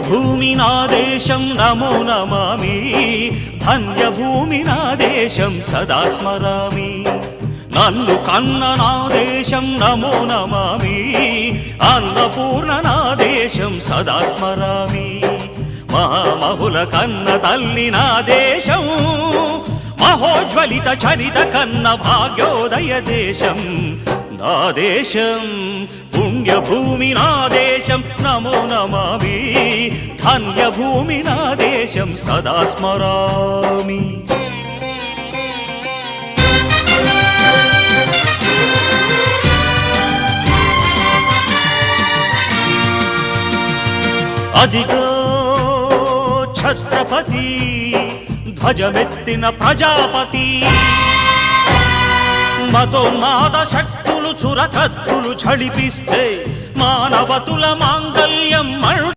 పుణ్యభూమి నా దేశం నమో నమామి, ధన్యభూమి నా దేశం సదా స్మరామి. నన్ను కన్న నా దేశం నమో నమామి, అన్నపూర్ణ నా దేశం సదా స్మరామి. మహామహుల కన్న తల్లి నా దేశం, మహోజ్వలిత చరిత కన్న భాగ్యోదయ దేశం నా దేశం. పుణ్యభూమి నా దేశం నమో నమామి, ధన్యభూమి నా దేశం సదా స్మరామి. అదిగో ఛత్రపతి ధ్వజమెత్తిన ప్రజాపతి, మతోన్మాద శక్తులు చురకత్తులు ఝళిపిస్తే మానవతుల మాంగల్యం